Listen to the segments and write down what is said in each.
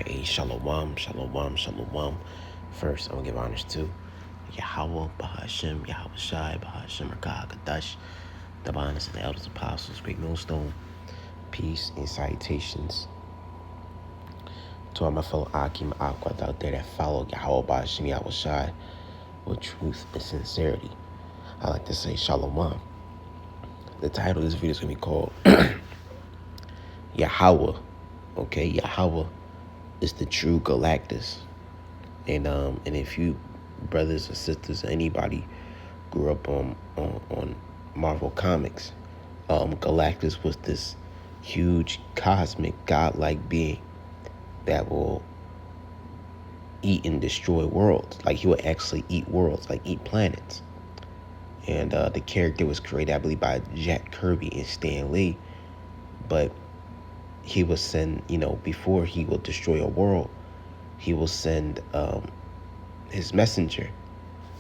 right, shalom, shalom, shalom. First, I'm gonna give honors to Yahawah, Bahashem, Yahweh Shai, Bahashem, Rakah, the bonus of the elders, apostles, great millstone, peace and salutations to all my fellow Akim Aquad out there that follow Yahawah, Bahashem, Yahweh Shai with truth and sincerity. I like to say shalom. The title of this video is gonna be called Yahawah. Okay, Yahawah is the true Galactus. And if you brothers or sisters, anybody grew up on Marvel Comics, Galactus was this huge cosmic godlike being that will eat and destroy worlds. Like he would actually eat worlds, like eat planets. And the character was created, I believe, by Jack Kirby and Stan Lee. But he will send, before he will destroy a world, he will send his messenger,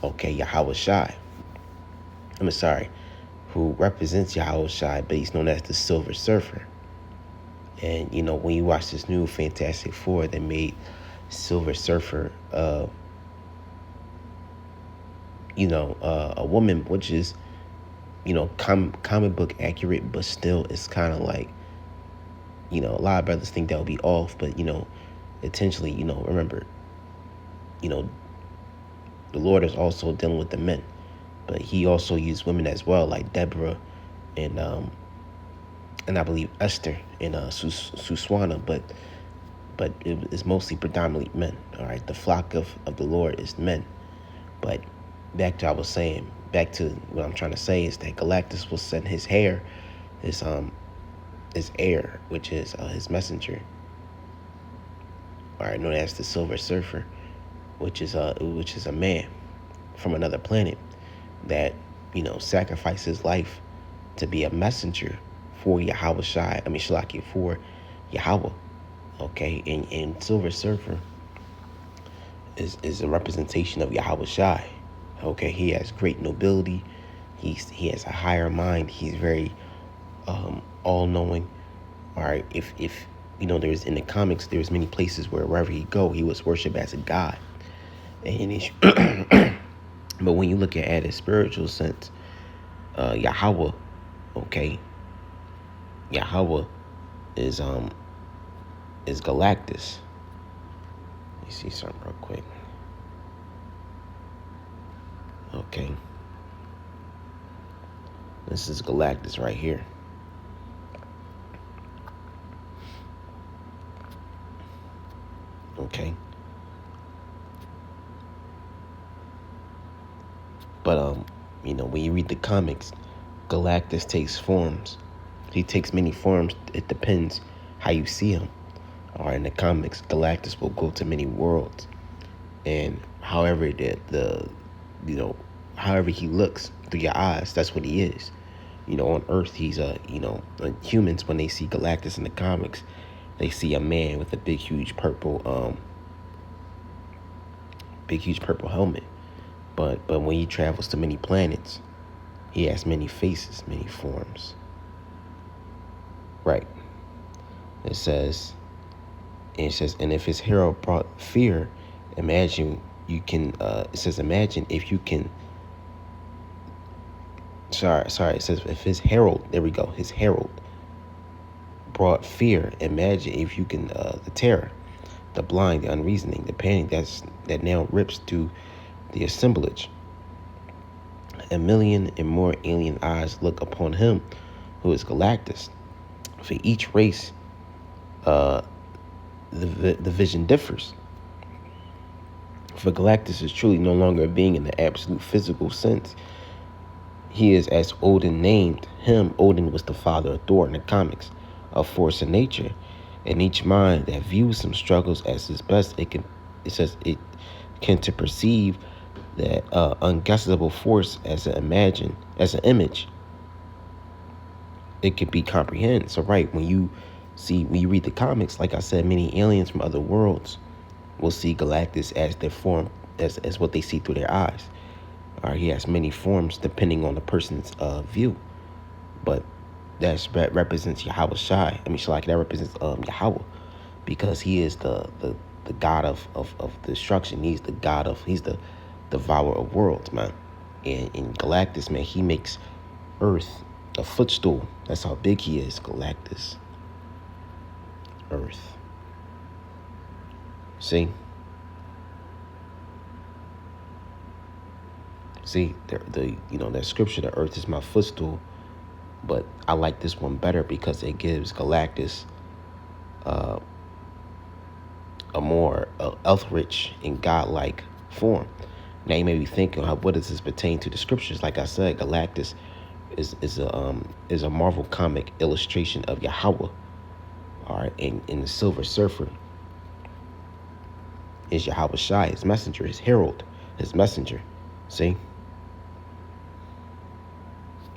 Yahweh Shai. I'm sorry, who represents Yahweh Shai, but he's known as the Silver Surfer. And, when you watch this new Fantastic Four, they made Silver Surfer, a woman, which is, comic book accurate, but still it's kind of like, a lot of brothers think that would be off, but, intentionally, remember, the Lord is also dealing with the men, but he also used women as well, like Deborah and I believe Esther and Suswana, but it is mostly predominantly men. All right, the flock of the Lord is men. But back to what I'm trying to say is that Galactus will send his heir, his heir, which is his messenger. All right, known as the Silver Surfer, which is a man from another planet that sacrificed his life to be a messenger for Yahweh Shai. Shalaki, for Yahawah. Okay, and Silver Surfer is a representation of Yahweh Shai. Okay, he has great nobility. He has a higher mind. He's very all-knowing. All right, if there's in the comics, there's many places where wherever he go, he was worshipped as a god. And but when you look at his spiritual sense, Yahawah, Yahawah is Galactus. Let me see something real quick. Okay, this is Galactus right here. Okay. But when you read the comics, Galactus takes forms. He takes many forms. It depends how you see him. Or in the comics, Galactus will go to many worlds, and however however he looks through your eyes, that's what he is. On Earth, he's humans, when they see Galactus in the comics, they see a man with a big huge purple helmet. But when he travels to many planets, he has many faces, many forms. Right. It says, and if his hero brought fear, imagine you can. It says, imagine if you can. Sorry. It says if his herald. There we go. His herald brought fear. Imagine if you can. The terror, the blind, the unreasoning, the panic that now rips through the assemblage. A million and more alien eyes look upon him, who is Galactus. For each race, the vision differs. For Galactus is truly no longer a being in the absolute physical sense. He is as Odin named him. Odin was the father of Thor in the comics, a force of nature. And each mind that views him struggles as his best. It can to perceive that unguessable force as an image. It can be comprehended. So right, when you read the comics, like I said, many aliens from other worlds will see Galactus as their form, as what they see through their eyes. He has many forms depending on the person's view, but that represents Yahweh Shai. That represents Yahawah, because he is the God of destruction. He's the devourer of worlds, man. And in Galactus, man, he makes Earth a footstool. That's how big he is, Galactus. Earth. See? See, that scripture, the earth is my footstool, but I like this one better because it gives Galactus a more earth-rich and godlike form. Now you may be thinking, what does this pertain to the scriptures? Like I said, Galactus is a Marvel comic illustration of Yahawah. All right, and in the Silver Surfer is Yahweh Shai, his messenger, his herald, his messenger. See?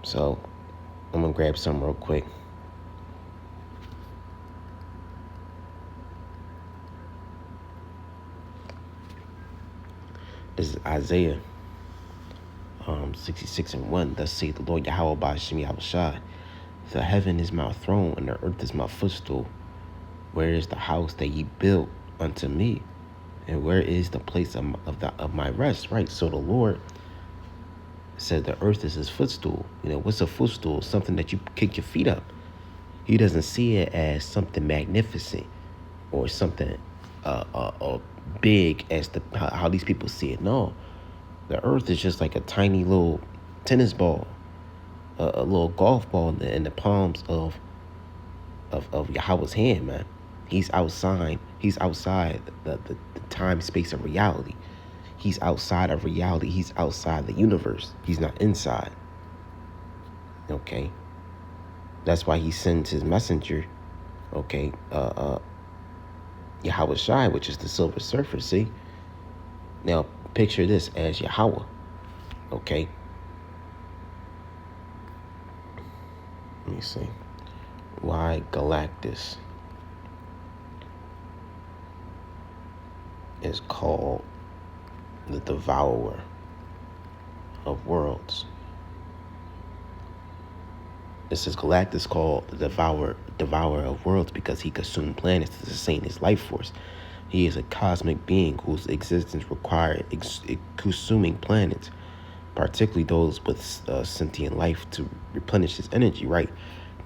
So I'm gonna grab some real quick. This is Isaiah 66:1. Thus saith the Lord Yahweh Ba'ashem Yahushai. The heaven is my throne and the earth is my footstool. Where is the house that ye built unto me? And where is the place of my rest? Right. So the Lord said the earth is his footstool. What's a footstool? Something that you kick your feet up. He doesn't see it as something magnificent or something big as how these people see it. No, the earth is just like a tiny little tennis ball, a little golf ball in the palms of Yahweh's hand, man. He's outside. He's outside the time, space of reality. He's outside of reality. He's outside the universe. He's not inside. Okay. That's why he sends his messenger. Okay. Yahweh Shai, which is the Silver Surfer. See. Now picture this as Yahawah. Okay. Let me see. Why Galactus is called the devourer of worlds. It says Galactus called the devourer of worlds because he consumed planets to sustain his life force. He is a cosmic being whose existence required consuming planets, particularly those with sentient life, to replenish his energy, right?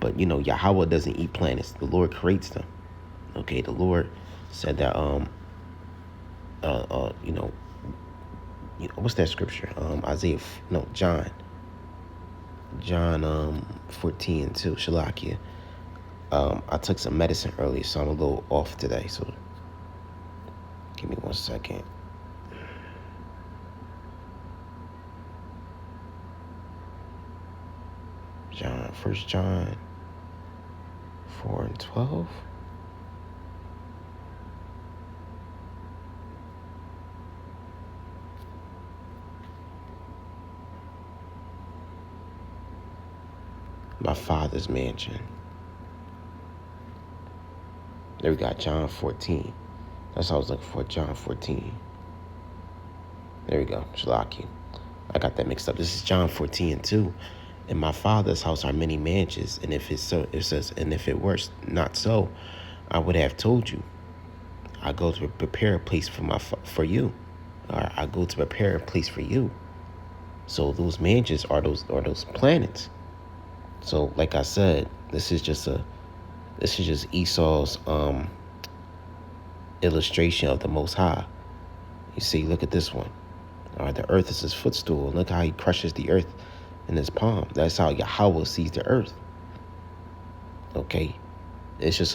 But Yahawah doesn't eat planets. The Lord creates them. Okay, the Lord said that what's that scripture? John 14:2, Shalakia. I took some medicine earlier, so I'm a little off today. So give me 1 second. First John 4:12. My Father's mansion. There we got John 14. That's what I was looking for, John 14. There we go, Shalaki. I got that mixed up. This is John 14:2. In my Father's house are many mansions, and if it's so, it says, and if it were not so, I would have told you. I go to prepare a place for you. Or I go to prepare a place for you. So those mansions are those planets. So like I said, this is just Esau's illustration of the Most High. You see, look at this one. All right, the earth is his footstool. Look how he crushes the earth in his palm. That's how Yahawah sees the earth. Okay, it's just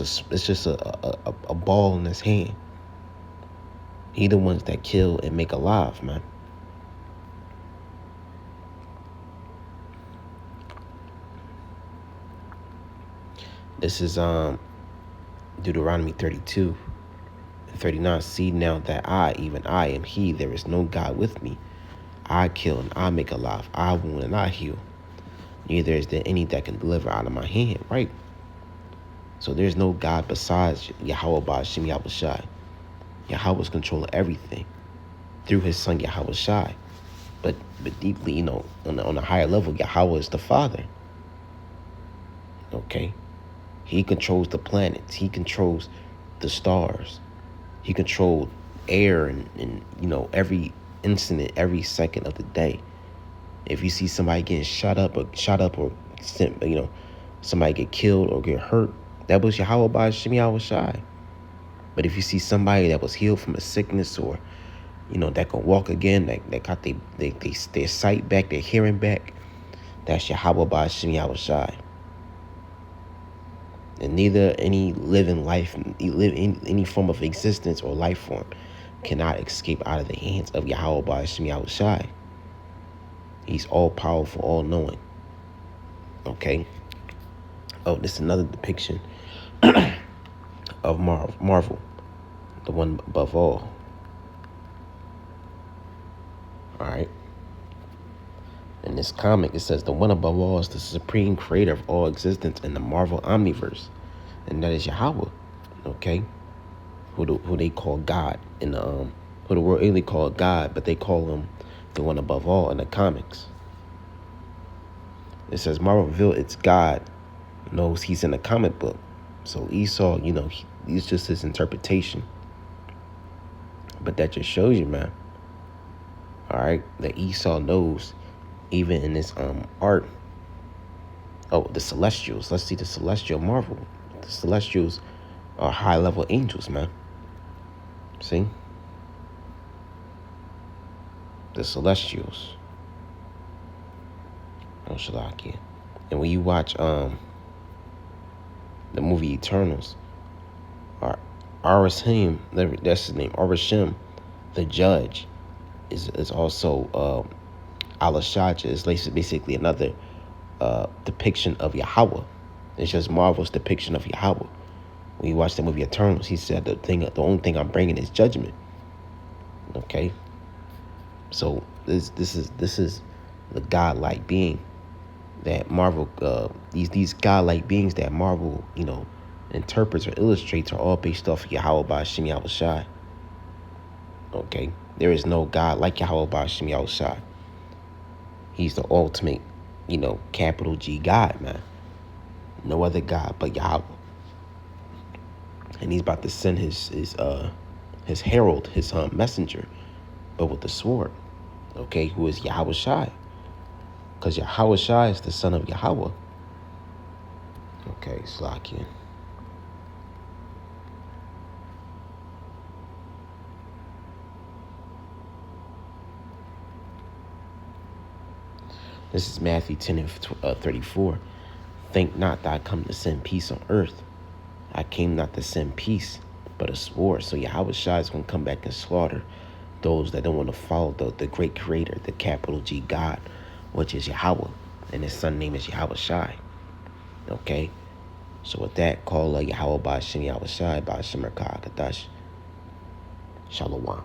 a ball in his hand. He the ones that kill and make alive, man. This is Deuteronomy 32:39. See now that I, even I, am he. There is no God with me. I kill and I make alive. I wound and I heal. Neither is there any that can deliver out of my hand. Right? So there's no God besides Yahweh Ba'ashem Yahushai. Yahweh's controlling everything through his son Yahweh Shai. But deeply, on a higher level, Yahweh is the Father. Okay? He controls the planets. He controls the stars. He controlled air and every incident, every second of the day. If you see somebody getting shot up or somebody get killed or get hurt, that was Yahawah by Hashem Yahweh Shai. But if you see somebody that was healed from a sickness, or that can walk again, that got their sight back, their hearing back, that's Yahawah by Hashem Yahweh Shai. And neither any living life, any form of existence or life form cannot escape out of the hands of Yahawah by Hashem Yahweh Shai. He's all powerful, all knowing. Okay. Oh, this is another depiction of Marvel, the one above all. All right. In this comic, it says the one above all is the supreme creator of all existence in the Marvel Omniverse, and that is Yahawah. Okay. Who they call God in the who the world really call God, but they call him the one above all in the comics. It says Marvel revealed its God knows he's in a comic book. So Esau, he's just his interpretation. But that just shows you, man. All right, that Esau knows, even in this art. Oh, the Celestials. Let's see the Celestial Marvel. The Celestials are high-level angels, man. See? The Celestials. Oh, Shalakia. And when you watch the movie Eternals, Arashim, that's his name, Arashim, the judge, is also Alashaja, is basically another depiction of Yahawah. It's just Marvel's depiction of Yahawah. When you watch the movie Eternals, he said the only thing I'm bringing is judgment. Okay, so this is the godlike being that Marvel, these godlike beings that Marvel, interprets or illustrates, are all based off of Yahawah by Hashem Yahweh Shai. Okay, there is no God like Yahawah by Hashem Yahweh Shai. He's the ultimate, capital G God, man. No other God but Yahawah. And he's about to send his herald, his messenger, but with the sword. Okay, who is Yahweh Shai? Because Yahweh Shai is the son of Yahawah. Okay, Slakia. This is Matthew 10 and 34. Think not that I come to send peace on earth. I came not to send peace, but a sword. So Yahweh Shai is going to come back and slaughter those that don't want to follow the great creator, the capital G God, which is Yahawah. And his son name is Yahweh Shai. Okay? So with that, call Yahawah by Hashem Yahweh Shai by Hashem Kadash. Shalom.